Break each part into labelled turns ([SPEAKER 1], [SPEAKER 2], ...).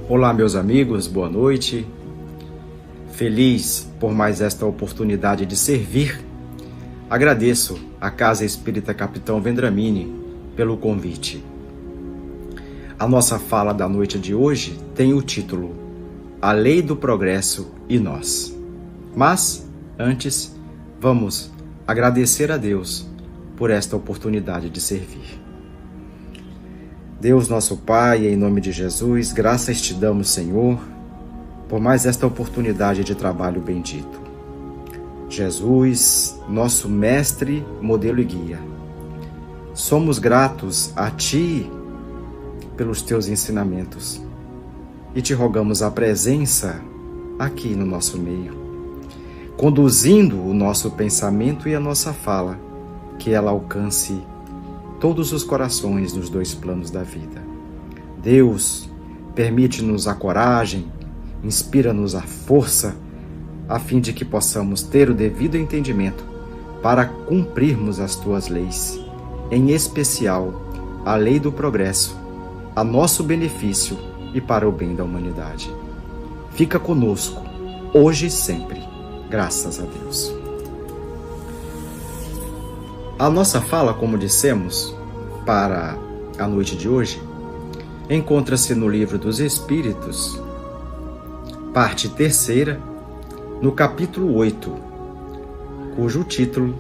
[SPEAKER 1] Olá, meus amigos, boa noite. Feliz por mais esta oportunidade de servir. Agradeço à Casa Espírita Capitão Vendramini pelo convite. A nossa fala da noite de hoje tem o título A Lei do Progresso e Nós. Mas, antes, vamos agradecer a Deus por esta oportunidade de servir. Deus nosso Pai, em nome de Jesus, graças te damos, Senhor, por mais esta oportunidade de trabalho bendito. Jesus, nosso mestre, modelo e guia, somos gratos a Ti pelos Teus ensinamentos e te rogamos a presença aqui no nosso meio, conduzindo o nosso pensamento e a nossa fala, que ela alcance todos os corações nos dois planos da vida. Deus, permite-nos a coragem, inspira-nos a força, a fim de que possamos ter o devido entendimento para cumprirmos as Tuas leis, em especial a lei do progresso, a nosso benefício e para o bem da humanidade. Fica conosco, hoje e sempre, graças a Deus. A nossa fala, como dissemos, para a noite de hoje, encontra-se no Livro dos Espíritos, parte 3ª, no capítulo 8, cujo título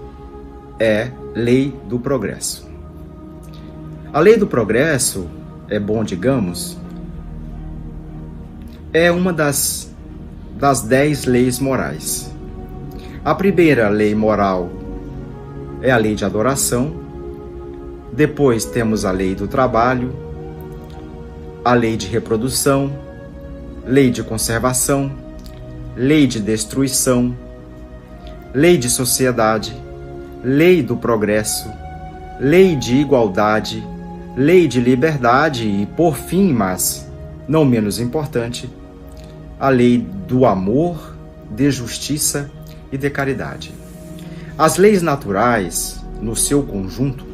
[SPEAKER 1] é Lei do Progresso. A Lei do Progresso, é bom digamos, é uma das 10 leis morais. A primeira lei moral é a lei de adoração, depois temos a lei do trabalho, a lei de reprodução, lei de conservação, lei de destruição, lei de sociedade, lei do progresso, lei de igualdade, lei de liberdade e, por fim, mas não menos importante, a lei do amor, de justiça e de caridade. As leis naturais, no seu conjunto,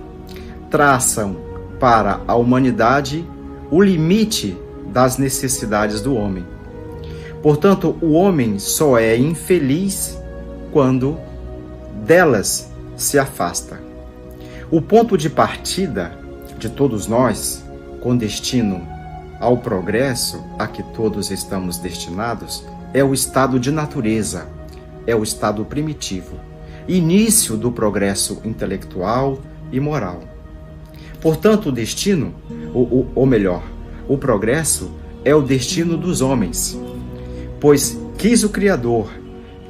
[SPEAKER 1] traçam para a humanidade o limite das necessidades do homem. Portanto, o homem só é infeliz quando delas se afasta. O ponto de partida de todos nós, com destino ao progresso a que todos estamos destinados, é o estado de natureza, é o estado primitivo, início do progresso intelectual e moral. Portanto, o destino, ou melhor, o progresso é o destino dos homens, pois quis o Criador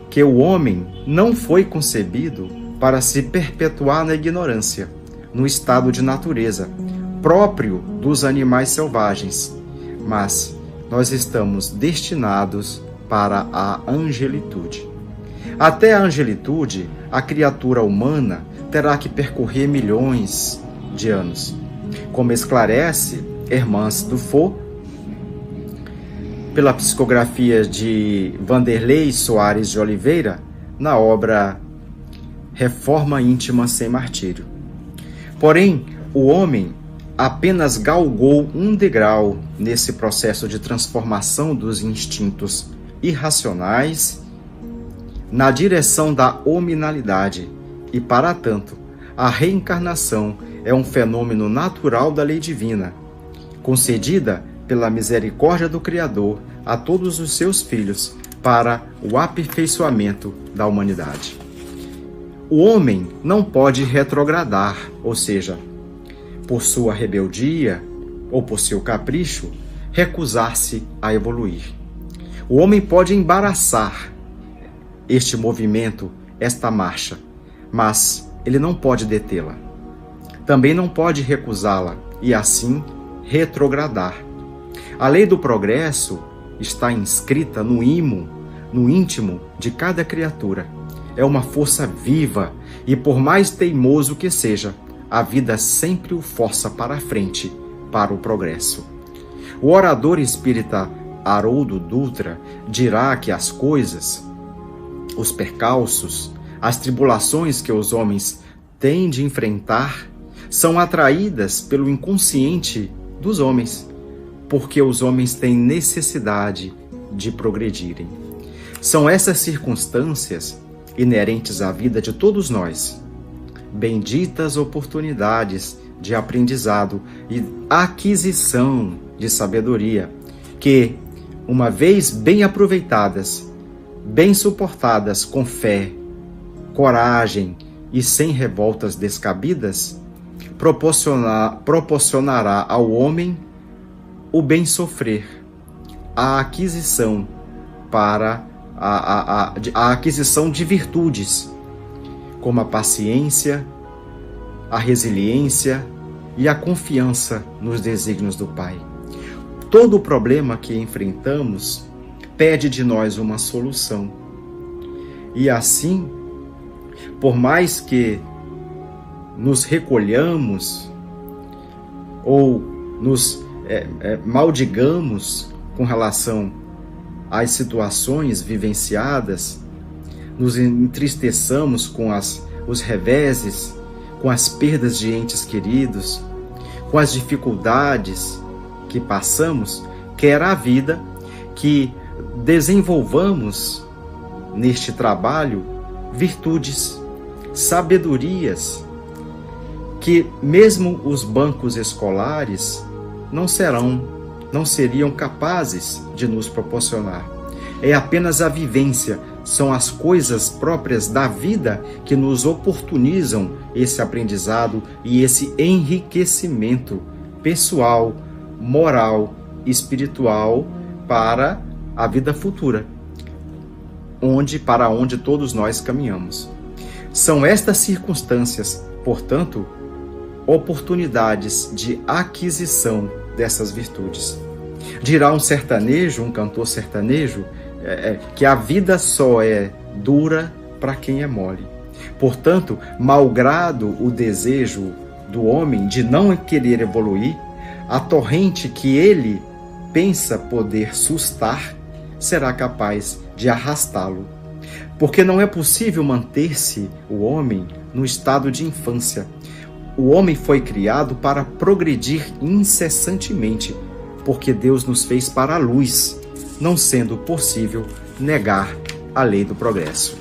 [SPEAKER 1] que o homem não foi concebido para se perpetuar na ignorância, no estado de natureza, próprio dos animais selvagens, mas nós estamos destinados para a angelitude. Até a angelitude, a criatura humana terá que percorrer milhões de anos, como esclarece Hermance Dufour, pela psicografia de Vanderlei Soares de Oliveira, na obra Reforma Íntima sem Martírio. Porém, o homem apenas galgou um degrau nesse processo de transformação dos instintos irracionais na direção da hominalidade e, para tanto, a reencarnação é um fenômeno natural da lei divina, concedida pela misericórdia do Criador a todos os seus filhos para o aperfeiçoamento da humanidade. O homem não pode retrogradar, ou seja, por sua rebeldia ou por seu capricho, recusar-se a evoluir. O homem pode embaraçar este movimento, esta marcha, mas ele não pode detê-la. Também não pode recusá-la e, assim, retrogradar. A lei do progresso está inscrita no íntimo de cada criatura. É uma força viva e, por mais teimoso que seja, a vida sempre o força para a frente, para o progresso. O orador espírita Haroldo Dutra dirá que as coisas, os percalços, as tribulações que os homens têm de enfrentar são atraídas pelo inconsciente dos homens, porque os homens têm necessidade de progredirem. São essas circunstâncias inerentes à vida de todos nós, benditas oportunidades de aprendizado e aquisição de sabedoria, que, uma vez bem aproveitadas, bem suportadas com fé, coragem e sem revoltas descabidas, proporcionará ao homem o bem sofrer, a aquisição para a aquisição de virtudes, como a paciência, a resiliência e a confiança nos desígnios do Pai. Todo o problema que enfrentamos pede de nós uma solução. E assim, por mais que nos recolhamos ou nos maldigamos com relação às situações vivenciadas, nos entristeçamos com os reveses, com as perdas de entes queridos, com as dificuldades que passamos, quer a vida que desenvolvamos neste trabalho virtudes, sabedorias, que mesmo os bancos escolares não seriam capazes de nos proporcionar. É apenas a vivência, são as coisas próprias da vida que nos oportunizam esse aprendizado e esse enriquecimento pessoal, moral, espiritual para a vida futura, para onde todos nós caminhamos. São estas circunstâncias, portanto, oportunidades de aquisição dessas virtudes. Dirá um cantor sertanejo, que a vida só é dura para quem é mole. Portanto, malgrado o desejo do homem de não querer evoluir, a torrente que ele pensa poder sustar será capaz de arrastá-lo. Porque não é possível manter-se o homem no estado de infância. O homem foi criado para progredir incessantemente, porque Deus nos fez para a luz, não sendo possível negar a lei do progresso.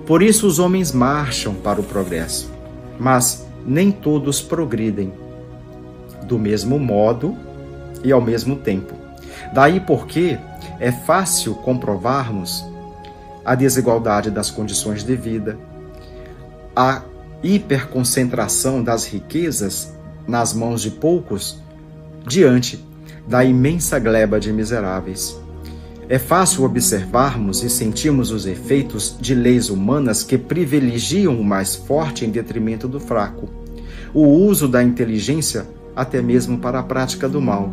[SPEAKER 1] Por isso os homens marcham para o progresso, mas nem todos progridem do mesmo modo e ao mesmo tempo. Daí porque é fácil comprovarmos a desigualdade das condições de vida, a hiperconcentração das riquezas nas mãos de poucos diante da imensa gleba de miseráveis. É fácil observarmos e sentirmos os efeitos de leis humanas que privilegiam o mais forte em detrimento do fraco, o uso da inteligência até mesmo para a prática do mal,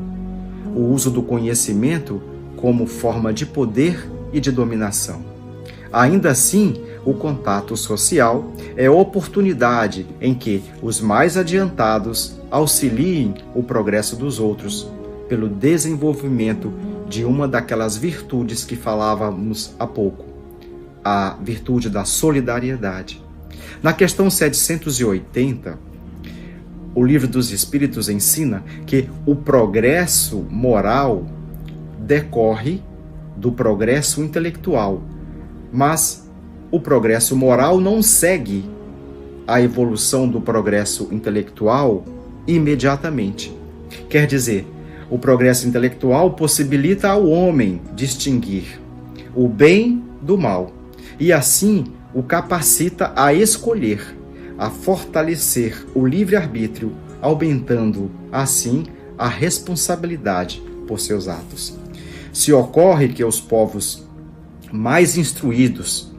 [SPEAKER 1] o uso do conhecimento como forma de poder e de dominação. Ainda assim, o contato social é oportunidade em que os mais adiantados auxiliem o progresso dos outros, pelo desenvolvimento de uma daquelas virtudes que falávamos há pouco, a virtude da solidariedade. Na questão 780, o Livro dos Espíritos ensina que o progresso moral decorre do progresso intelectual, mas o progresso moral não segue a evolução do progresso intelectual imediatamente. Quer dizer, o progresso intelectual possibilita ao homem distinguir o bem do mal e assim o capacita a escolher, a fortalecer o livre-arbítrio, aumentando assim a responsabilidade por seus atos. Se ocorre que os povos mais instruídos,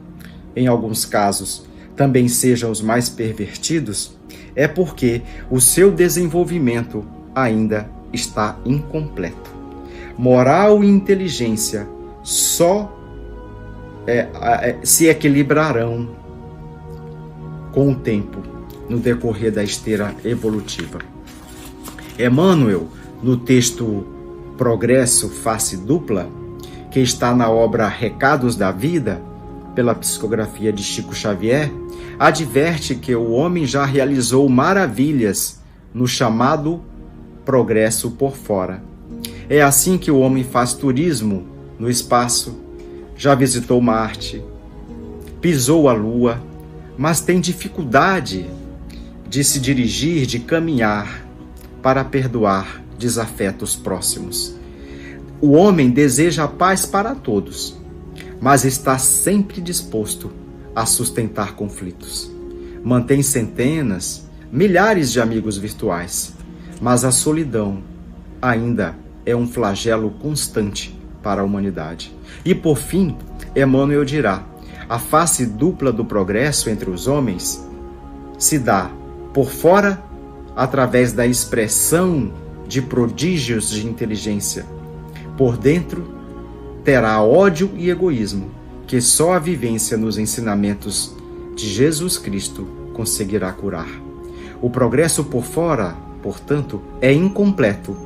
[SPEAKER 1] em alguns casos, também sejam os mais pervertidos, é porque o seu desenvolvimento ainda está incompleto. Moral e inteligência só se equilibrarão com o tempo, no decorrer da esteira evolutiva. Emmanuel, no texto Progresso Face Dupla, que está na obra Recados da Vida, pela psicografia de Chico Xavier, adverte que o homem já realizou maravilhas no chamado progresso por fora. É assim que o homem faz turismo no espaço, já visitou Marte, pisou a Lua, mas tem dificuldade de se dirigir, de caminhar para perdoar desafetos próximos. O homem deseja a paz para todos, mas está sempre disposto a sustentar conflitos. Mantém centenas, milhares de amigos virtuais, mas a solidão ainda é um flagelo constante para a humanidade. E por fim, Emmanuel dirá: a face dupla do progresso entre os homens se dá por fora através da expressão de prodígios de inteligência. Por dentro, terá ódio e egoísmo, que só a vivência nos ensinamentos de Jesus Cristo conseguirá curar. O progresso por fora, portanto, é incompleto.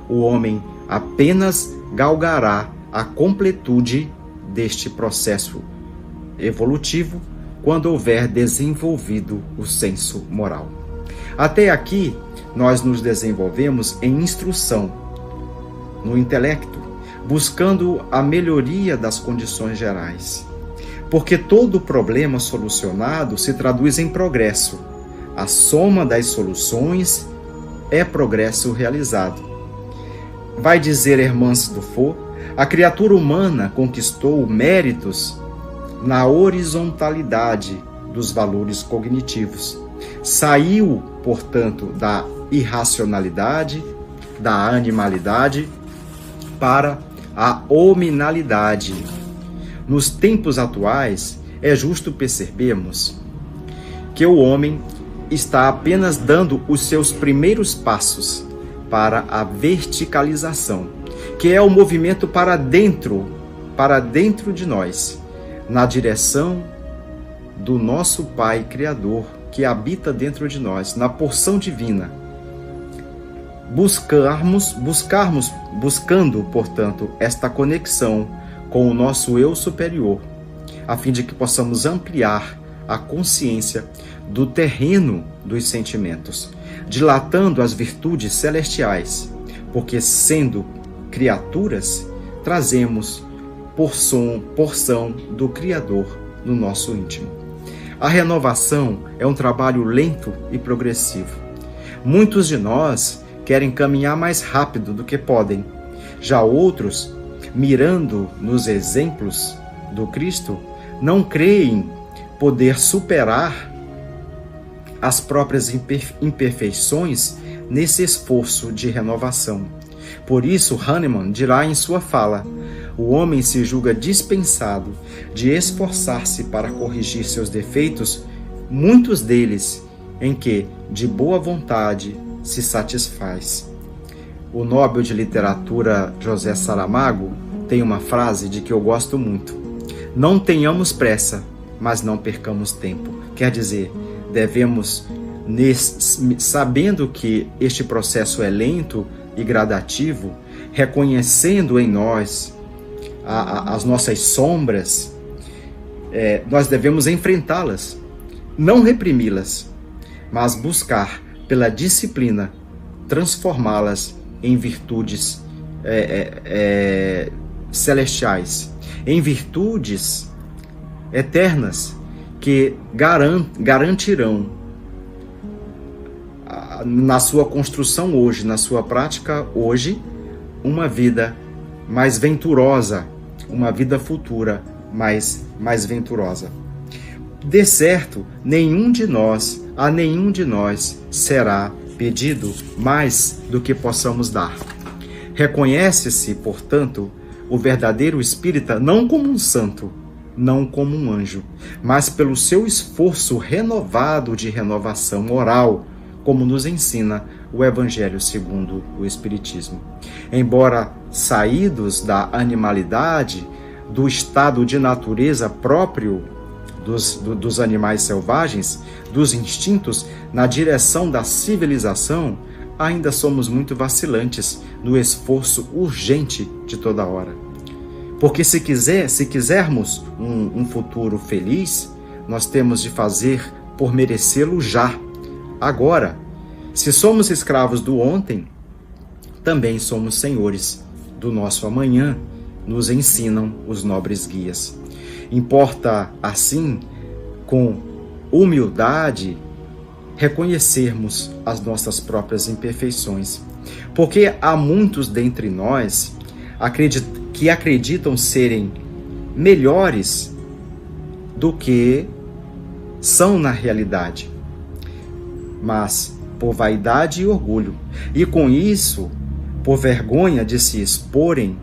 [SPEAKER 1] O homem apenas galgará a completude deste processo evolutivo quando houver desenvolvido o senso moral. Até aqui, nós nos desenvolvemos em instrução, no intelecto, buscando a melhoria das condições gerais. Porque todo problema solucionado se traduz em progresso. A soma das soluções é progresso realizado. Vai dizer Hermance Dufour, a criatura humana conquistou méritos na horizontalidade dos valores cognitivos. Saiu, portanto, da irracionalidade, da animalidade, para a hominalidade. Nos tempos atuais, é justo percebermos que o homem está apenas dando os seus primeiros passos para a verticalização, que é o movimento para dentro de nós, na direção do nosso Pai Criador, que habita dentro de nós, na porção divina. Buscando, portanto, esta conexão com o nosso eu superior, a fim de que possamos ampliar a consciência do terreno dos sentimentos, dilatando as virtudes celestiais, porque, sendo criaturas, trazemos porção do Criador no nosso íntimo. A renovação é um trabalho lento e progressivo. Muitos de nós querem caminhar mais rápido do que podem. Já outros, mirando nos exemplos do Cristo, não creem poder superar as próprias imperfeições nesse esforço de renovação. Por isso, Hahnemann dirá em sua fala: o homem se julga dispensado de esforçar-se para corrigir seus defeitos, muitos deles em que, de boa vontade, se satisfaz. O Nobel de Literatura José Saramago tem uma frase de que eu gosto muito: não tenhamos pressa, mas não percamos tempo. Quer dizer, devemos, sabendo que este processo é lento e gradativo, reconhecendo em nós as nossas sombras, nós devemos enfrentá-las, não reprimi-las, mas buscar, pela disciplina, transformá-las em virtudes celestiais, em virtudes eternas que garantirão na sua construção hoje, na sua prática hoje, uma vida mais venturosa, uma vida futura mais venturosa. De certo, a nenhum de nós será pedido mais do que possamos dar. Reconhece-se, portanto, o verdadeiro espírita não como um santo, não como um anjo, mas pelo seu esforço renovado de renovação moral, como nos ensina o Evangelho segundo o Espiritismo. Embora saídos da animalidade, do estado de natureza próprio dos animais selvagens, dos instintos, na direção da civilização, ainda somos muito vacilantes no esforço urgente de toda hora. Porque se quisermos um futuro feliz, nós temos de fazer por merecê-lo já, agora. Se somos escravos do ontem, também somos senhores do nosso amanhã, nos ensinam os nobres guias. Importa, assim, com humildade, reconhecermos as nossas próprias imperfeições, porque há muitos dentre nós que acreditam serem melhores do que são na realidade, mas por vaidade e orgulho, e com isso, por vergonha de se exporem,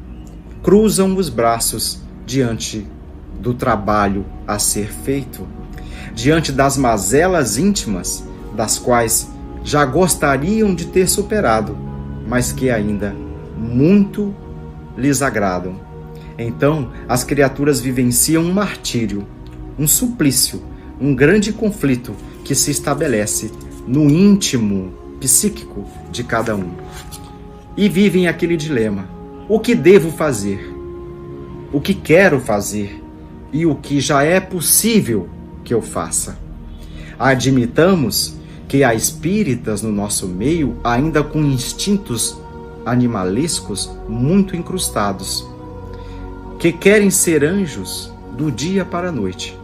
[SPEAKER 1] cruzam os braços diante do trabalho a ser feito, diante das mazelas íntimas, das quais já gostariam de ter superado, mas que ainda muito lhes agradam. Então, as criaturas vivenciam um martírio, um suplício, um grande conflito que se estabelece no íntimo psíquico de cada um. E vivem aquele dilema: o que devo fazer? O que quero fazer? E o que já é possível que eu faça? Admitamos que há espíritas no nosso meio ainda com instintos animalescos muito incrustados, que querem ser anjos do dia para a noite.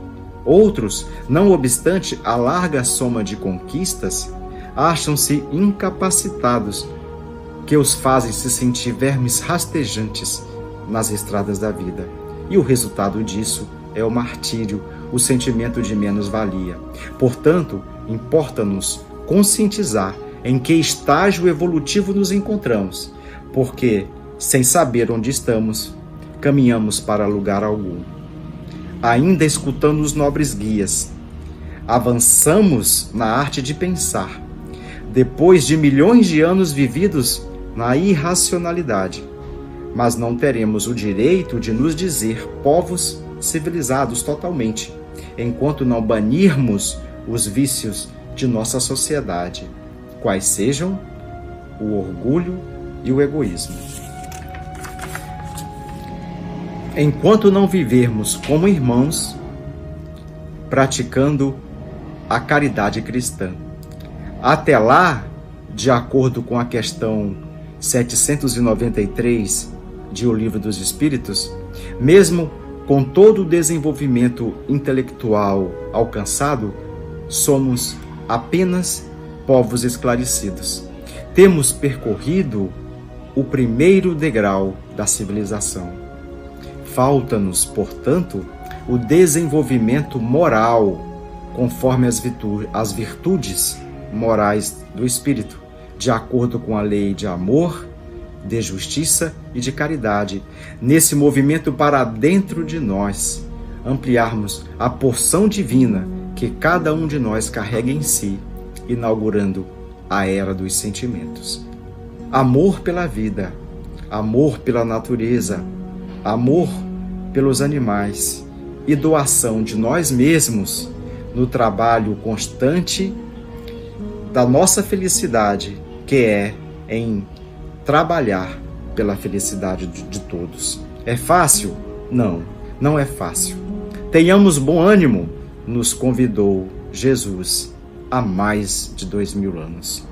[SPEAKER 1] Outros, não obstante a larga soma de conquistas, acham-se incapacitados, que os fazem se sentir vermes rastejantes nas estradas da vida. E o resultado disso é o martírio, o sentimento de menos-valia. Portanto, importa-nos conscientizar em que estágio evolutivo nos encontramos, porque, sem saber onde estamos, caminhamos para lugar algum. Ainda escutando os nobres guias, avançamos na arte de pensar, depois de milhões de anos vividos na irracionalidade, mas não teremos o direito de nos dizer povos civilizados totalmente, enquanto não banirmos os vícios de nossa sociedade, quais sejam o orgulho e o egoísmo. Enquanto não vivermos como irmãos, praticando a caridade cristã. Até lá, de acordo com a questão 793 de O Livro dos Espíritos, mesmo com todo o desenvolvimento intelectual alcançado, somos apenas povos esclarecidos. Temos percorrido o primeiro degrau da civilização. Falta-nos, portanto, o desenvolvimento moral, conforme as virtudes morais do Espírito, de acordo com a lei de amor, de justiça e de caridade, nesse movimento para dentro de nós, ampliarmos a porção divina que cada um de nós carrega em si, inaugurando a era dos sentimentos. Amor pela vida, amor pela natureza, amor pelos animais e doação de nós mesmos no trabalho constante da nossa felicidade, que é em trabalhar pela felicidade de todos. É fácil? Não, não é fácil. Tenhamos bom ânimo, nos convidou Jesus há mais de 2000 anos.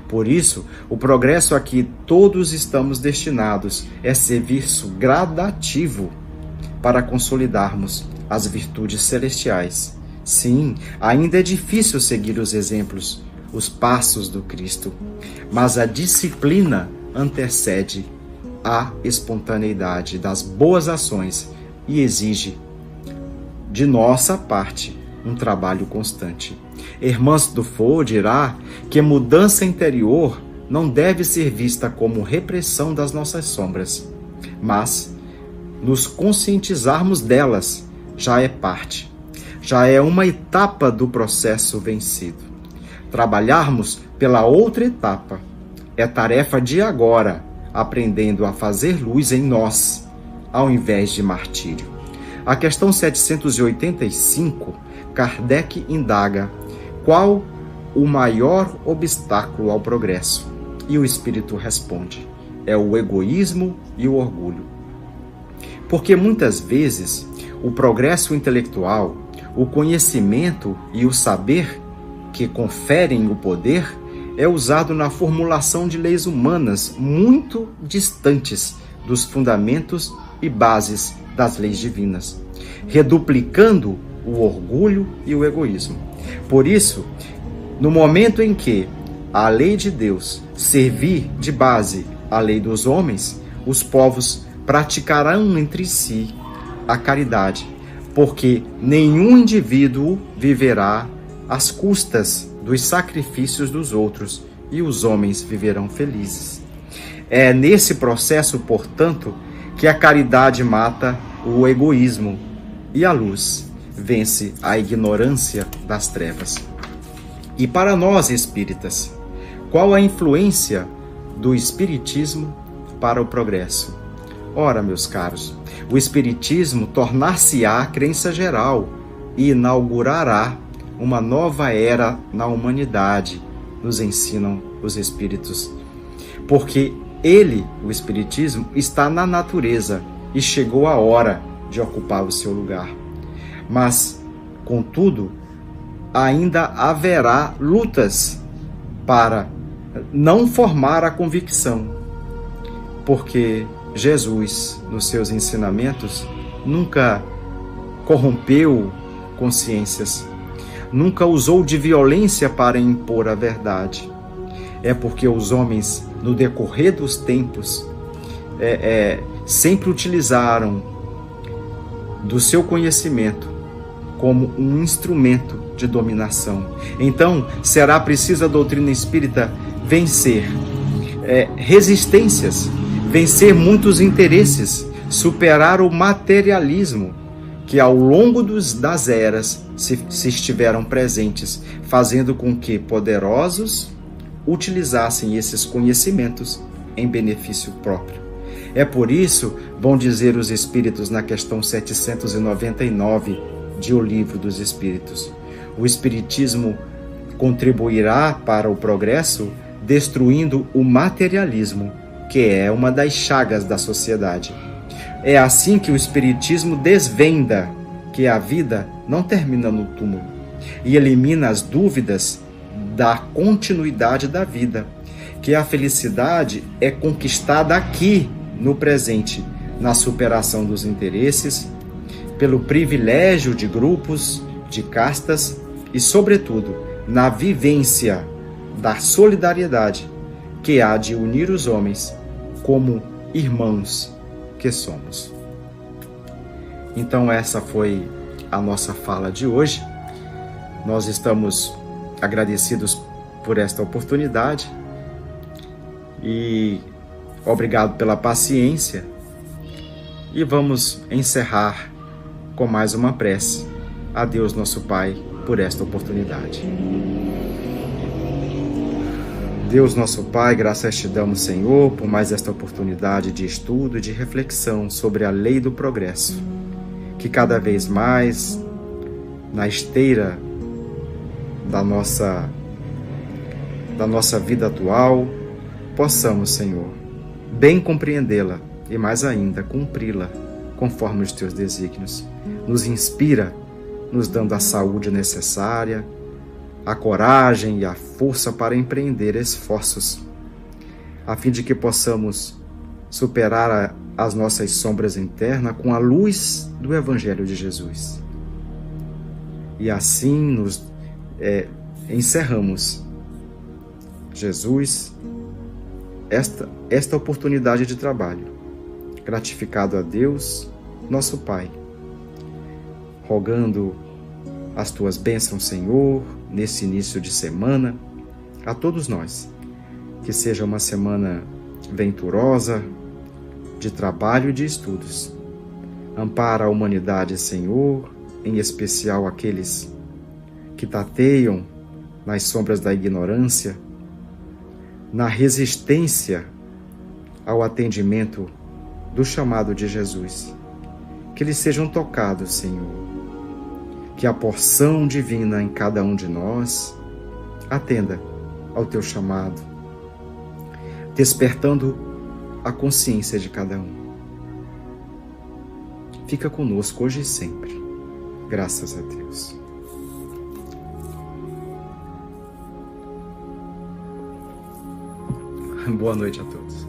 [SPEAKER 1] Por isso, o progresso a que todos estamos destinados é serviço gradativo para consolidarmos as virtudes celestiais. Sim, ainda é difícil seguir os exemplos, os passos do Cristo, mas a disciplina antecede a espontaneidade das boas ações e exige de nossa parte um trabalho constante. Hermance Dufour dirá que mudança interior não deve ser vista como repressão das nossas sombras, mas nos conscientizarmos delas já é parte, já é uma etapa do processo vencido. Trabalharmos pela outra etapa é tarefa de agora, aprendendo a fazer luz em nós, ao invés de martírio. A questão 785, Kardec indaga qual o maior obstáculo ao progresso, e o Espírito responde: é o egoísmo e o orgulho. Porque muitas vezes o progresso intelectual, o conhecimento e o saber que conferem o poder é usado na formulação de leis humanas muito distantes dos fundamentos e bases das leis divinas, reduplicando o orgulho e o egoísmo. Por isso, no momento em que a lei de Deus servir de base à lei dos homens, os povos praticarão entre si a caridade, porque nenhum indivíduo viverá às custas dos sacrifícios dos outros e os homens viverão felizes. É nesse processo, portanto, que a caridade mata o egoísmo e a luz vence a ignorância das trevas. E para nós espíritas, qual a influência do espiritismo para o progresso? Ora, meus caros, o espiritismo tornar-se-á crença geral e inaugurará uma nova era na humanidade, nos ensinam os espíritos. Porque ele, o espiritismo, está na natureza e chegou a hora de ocupar o seu lugar. Mas, contudo, ainda haverá lutas para não formar a convicção, porque Jesus, nos seus ensinamentos, nunca corrompeu consciências, nunca usou de violência para impor a verdade. É porque os homens, no decorrer dos tempos, sempre utilizaram do seu conhecimento como um instrumento de dominação. Então, será preciso a doutrina espírita vencer resistências, vencer muitos interesses, superar o materialismo que ao longo das eras se estiveram presentes, fazendo com que poderosos utilizassem esses conhecimentos em benefício próprio. É por isso, vão dizer os Espíritos na questão 799 de O Livro dos Espíritos, o Espiritismo contribuirá para o progresso destruindo o materialismo, que é uma das chagas da sociedade. É assim que o Espiritismo desvenda que a vida não termina no túmulo e elimina as dúvidas da continuidade da vida, que a felicidade é conquistada aqui, no presente, na superação dos interesses, pelo privilégio de grupos, de castas e, sobretudo, na vivência da solidariedade que há de unir os homens como irmãos que somos. Então essa foi a nossa fala de hoje. Nós estamos agradecidos por esta oportunidade e obrigado pela paciência, e vamos encerrar com mais uma prece a Deus nosso Pai por esta oportunidade. Deus nosso Pai, graças te damos, Senhor, por mais esta oportunidade de estudo e de reflexão sobre a lei do progresso, que cada vez mais, na esteira da nossa vida atual, possamos, Senhor, bem compreendê-la e mais ainda cumpri-la conforme os teus desígnios. Nos inspira, nos dando a saúde necessária, a coragem e a força para empreender esforços, a fim de que possamos superar as nossas sombras internas com a luz do Evangelho de Jesus. E assim nos encerramos, Jesus, esta oportunidade de trabalho, gratificado a Deus, nosso Pai, rogando as tuas bênçãos, Senhor, nesse início de semana, a todos nós, que seja uma semana venturosa, de trabalho e de estudos. Ampara a humanidade, Senhor, em especial aqueles que tateiam nas sombras da ignorância, na resistência ao atendimento do chamado de Jesus. Que eles sejam tocados, Senhor. Que a porção divina em cada um de nós atenda ao teu chamado, despertando a consciência de cada um. Fica conosco hoje e sempre. Graças a Deus. Boa noite a todos.